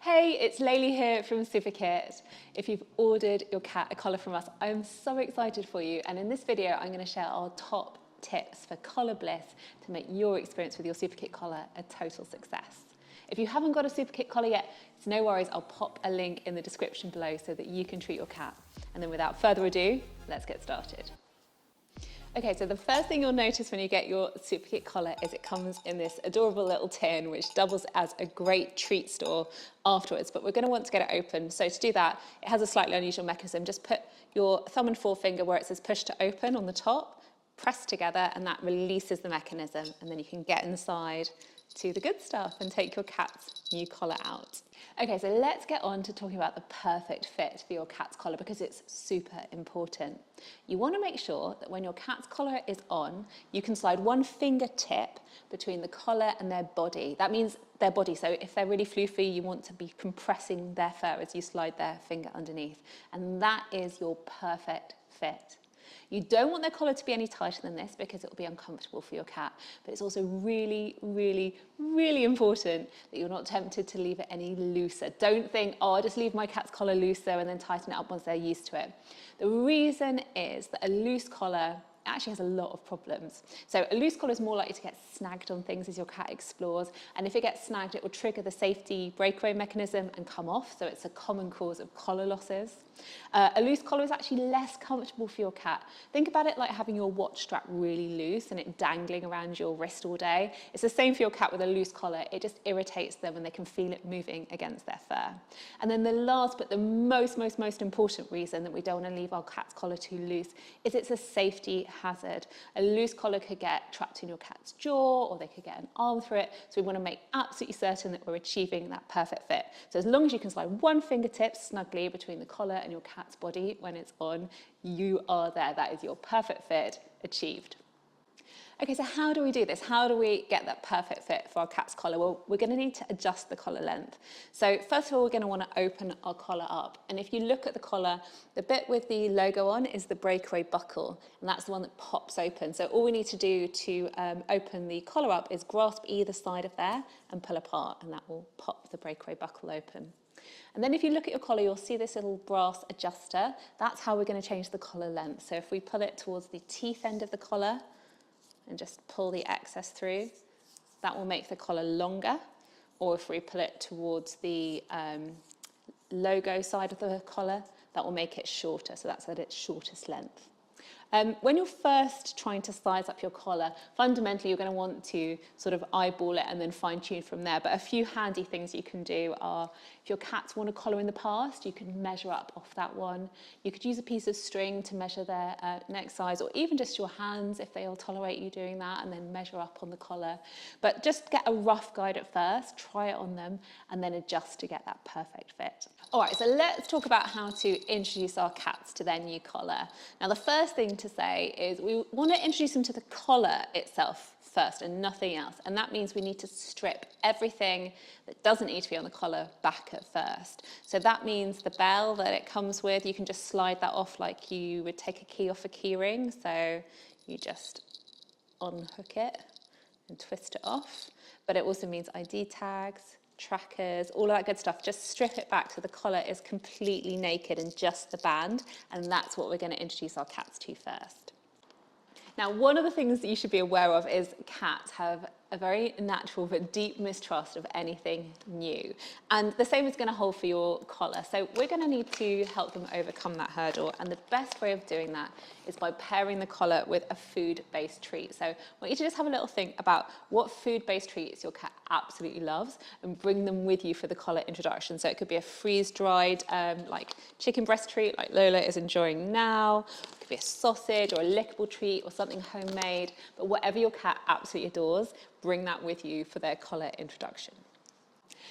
Hey, it's Laylee here from Supakit. If you've ordered your cat a collar from us, I'm so excited for you. And in this video, I'm going to share our top tips for collar bliss to make your experience with your Supakit collar a total success. If you haven't got a Supakit collar yet, it's no worries. I'll pop a link in the description below so that you can treat your cat. And then without further ado, let's get started. Okay, so the first thing you'll notice when you get your Supakit collar is it comes in this adorable little tin which doubles as a great treat store afterwards, but we're going to want to get it open. So to do that, it has a slightly unusual mechanism. Just put your thumb and forefinger where it says push to open on the top, press together, and that releases the mechanism, and then you can get inside to the good stuff and take your cat's new collar out. Okay, so let's get on to talking about the perfect fit for your cat's collar because it's super important. You want to make sure that when your cat's collar is on, you can slide one fingertip between the collar and their body. That means their body, so if they're really floofy, you want to be compressing their fur as you slide their finger underneath. And that is your perfect fit. You don't want their collar to be any tighter than this because it will be uncomfortable for your cat, but it's also really, really, really important that you're not tempted to leave it any looser. Don't think, oh, I'll just leave my cat's collar looser and then tighten it up once they're used to it. The reason is that a loose collar actually has a lot of problems. So a loose collar is more likely to get snagged on things as your cat explores, and if it gets snagged, it will trigger the safety breakaway mechanism and come off, so it's a common cause of collar losses. A loose collar is actually less comfortable for your cat. Think about it like having your watch strap really loose and it dangling around your wrist all day. It's the same for your cat with a loose collar. It just irritates them and they can feel it moving against their fur. And then the last but the most important reason that we don't want to leave our cat's collar too loose is it's a safety hazard. A loose collar could get trapped in your cat's jaw or they could get an arm through it. So we want to make absolutely certain that we're achieving that perfect fit. So as long as you can slide one fingertip snugly between the collar and your cat's body when it's on, you are there. That is your perfect fit achieved. Okay, so how do we do this? How do we get that perfect fit for our cat's collar? Well, we're going to need to adjust the collar length. So first of all, we're going to want to open our collar up. And if you look at the collar, the bit with the logo on is the breakaway buckle, and that's the one that pops open. So all we need to do to open the collar up is grasp either side of there and pull apart, and that will pop the breakaway buckle open. And then if you look at your collar, you'll see this little brass adjuster. That's how we're going to change the collar length. So if we pull it towards the teeth end of the collar and just pull the excess through, that will make the collar longer. Or if we pull it towards the logo side of the collar, that will make it shorter. So that's at its shortest length. When you're first trying to size up your collar, fundamentally you're going to want to sort of eyeball it and then fine tune from there. But a few handy things you can do are, if your cat's worn a collar in the past, you can measure up off that one. You could use a piece of string to measure their neck size, or even just your hands if they'll tolerate you doing that, and then measure up on the collar. But just get a rough guide at first, try it on them, and then adjust to get that perfect fit. All right, so let's talk about how to introduce our cats to their new collar. Now, the first thing to say is we want to introduce them to the collar itself first and nothing else. And that means we need to strip everything that doesn't need to be on the collar back at first. So that means the bell that it comes with, you can just slide that off like you would take a key off a key ring. So you just unhook it and twist it off. But it also means ID tags, trackers, all that good stuff. Just strip it back so the collar is completely naked and just the band, and that's what we're going to introduce our cats to first. Now, one of the things that you should be aware of is cats have a very natural but deep mistrust of anything new. And the same is going to hold for your collar. So we're going to need to help them overcome that hurdle. And the best way of doing that is by pairing the collar with a food-based treat. So I want you to just have a little think about what food-based treats your cat absolutely loves and bring them with you for the collar introduction. So it could be a freeze-dried like chicken breast treat like Lola is enjoying now. It could be a sausage or a lickable treat or something homemade. But whatever your cat absolutely adores, bring that with you for their collar introduction.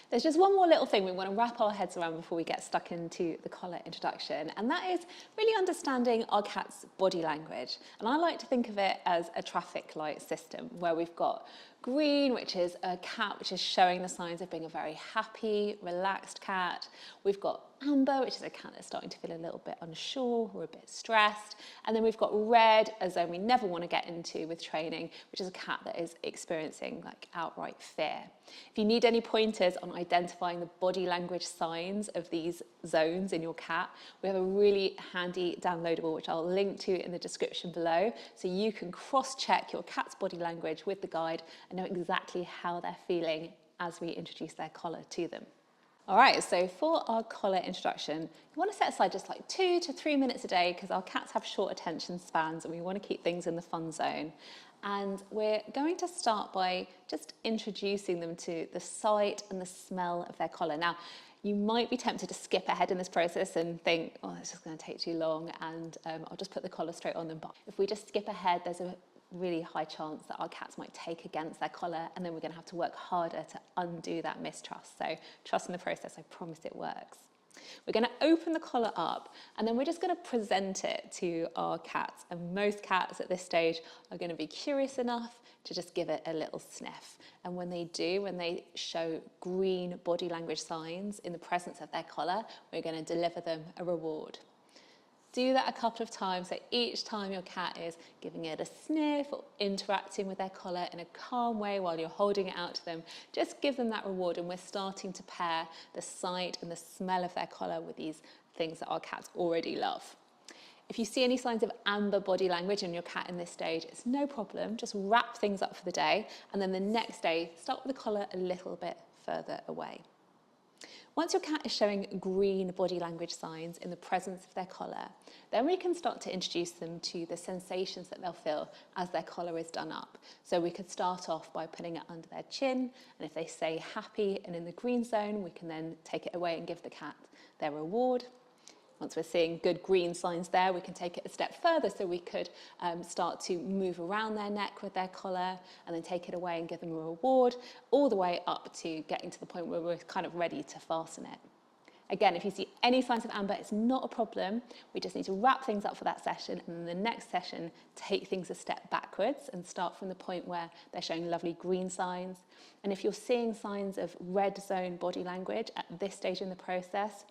There's just one more little thing we want to wrap our heads around before we get stuck into the collar introduction, and that is really understanding our cat's body language. And I like to think of it as a traffic light system where we've got green, which is a cat which is showing the signs of being a very happy, relaxed cat. We've got amber, which is a cat that's starting to feel a little bit unsure or a bit stressed. And then we've got red, a zone we never want to get into with training, which is a cat that is experiencing like outright fear. If you need any pointers on identifying the body language signs of these zones in your cat, we have a really handy downloadable, which I'll link to in the description below, so you can cross-check your cat's body language with the guide and know exactly how they're feeling as we introduce their collar to them. All right, so for our collar introduction, you want to set aside just like 2 to 3 minutes a day because our cats have short attention spans and we want to keep things in the fun zone. And we're going to start by just introducing them to the sight and the smell of their collar. Now, you might be tempted to skip ahead in this process and think, oh, it's just going to take too long and I'll just put the collar straight on them. But if we just skip ahead, there's a really high chance that our cats might take against their collar and then we're going to have to work harder to undo that mistrust. So trust in the process, I promise it works. We're going to open the collar up and then we're just going to present it to our cats, and most cats at this stage are going to be curious enough to just give it a little sniff, and when they do, when they show green body language signs in the presence of their collar, we're going to deliver them a reward. Do that a couple of times, so each time your cat is giving it a sniff or interacting with their collar in a calm way while you're holding it out to them, just give them that reward, and we're starting to pair the sight and the smell of their collar with these things that our cats already love. If you see any signs of amber body language in your cat in this stage, it's no problem, just wrap things up for the day, and then the next day, start with the collar a little bit further away. Once your cat is showing green body language signs in the presence of their collar, then we can start to introduce them to the sensations that they'll feel as their collar is done up. So we could start off by putting it under their chin, and if they say happy and in the green zone, we can then take it away and give the cat their reward. Once we're seeing good green signs there, we can take it a step further, so we could start to move around their neck with their collar and then take it away and give them a reward, all the way up to getting to the point where we're kind of ready to fasten it. Again, if you see any signs of amber, it's not a problem. We just need to wrap things up for that session, and in the next session, take things a step backwards and start from the point where they're showing lovely green signs. And if you're seeing signs of red zone body language at this stage in the process,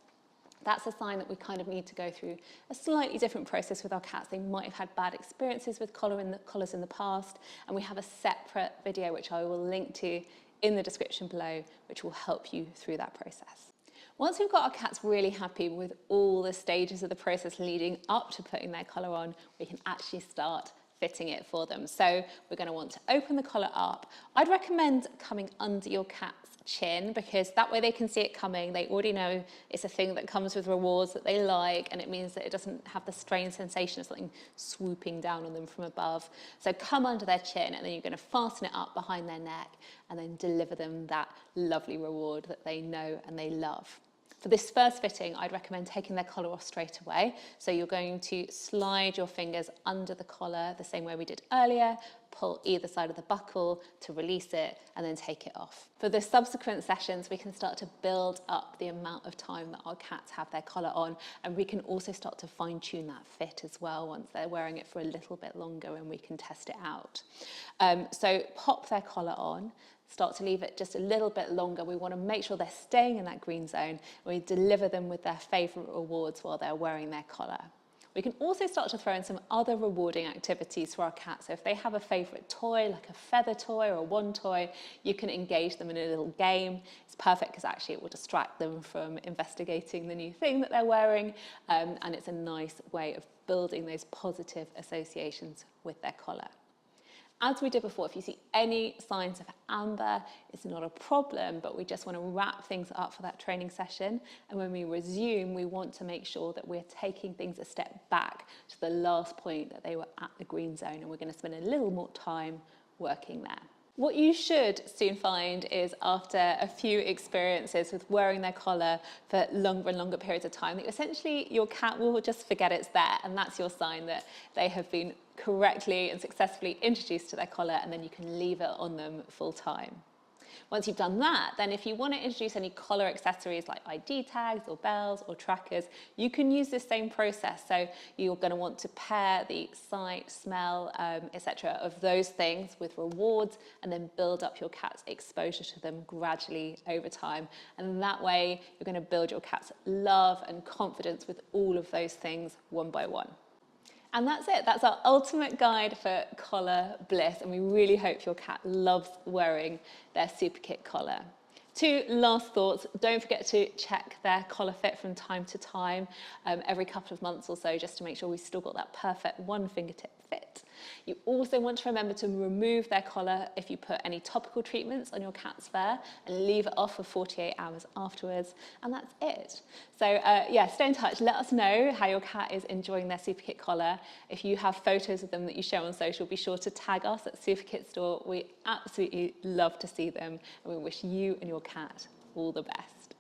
that's a sign that we kind of need to go through a slightly different process with our cats. They might have had bad experiences with collars in the past, and we have a separate video which I will link to in the description below, which will help you through that process. Once we've got our cats really happy with all the stages of the process leading up to putting their collar on, we can actually start fitting it for them. So we're going to want to open the collar up. I'd recommend coming under your cat's chin, because that way they can see it coming. They already know it's a thing that comes with rewards that they like, and it means that it doesn't have the strange sensation of something swooping down on them from above. So come under their chin, and then you're going to fasten it up behind their neck and then deliver them that lovely reward that they know and they love. For this first fitting, I'd recommend taking their collar off straight away. So you're going to slide your fingers under the collar the same way we did earlier, pull either side of the buckle to release it, and then take it off. For the subsequent sessions, we can start to build up the amount of time that our cats have their collar on, and we can also start to fine-tune that fit as well once they're wearing it for a little bit longer, and we can test it out. So pop their collar on. Start to leave it just a little bit longer. We want to make sure they're staying in that green zone, and we deliver them with their favourite rewards while they're wearing their collar. We can also start to throw in some other rewarding activities for our cats. So if they have a favourite toy, like a feather toy or a wand toy, you can engage them in a little game. It's perfect because actually it will distract them from investigating the new thing that they're wearing, and it's a nice way of building those positive associations with their collar. As we did before, if you see any signs of amber, it's not a problem, but we just want to wrap things up for that training session. And when we resume, we want to make sure that we're taking things a step back to the last point that they were at the green zone, and we're going to spend a little more time working there. What you should soon find is, after a few experiences with wearing their collar for longer and longer periods of time, that essentially your cat will just forget it's there, and that's your sign that they have been correctly and successfully introduced to their collar, and then you can leave it on them full time. Once you've done that, then if you want to introduce any collar accessories like ID tags or bells or trackers, you can use this same process. So you're going to want to pair the sight, smell, etc. of those things with rewards, and then build up your cat's exposure to them gradually over time. And that way you're going to build your cat's love and confidence with all of those things one by one. And that's it. That's our ultimate guide for collar bliss. And we really hope your cat loves wearing their Supakit collar. 2 last thoughts. Don't forget to check their collar fit from time to time, every couple of months or so, just to make sure we've still got that perfect one fingertip fit. You also want to remember to remove their collar if you put any topical treatments on your cat's fur, and leave it off for 48 hours afterwards. And that's it. So yeah, stay in touch. Let us know how your cat is enjoying their Supakit collar. If you have photos of them that you share on social, be sure to tag us at Supakit Store. We absolutely love to see them, and we wish you and your cat all the best.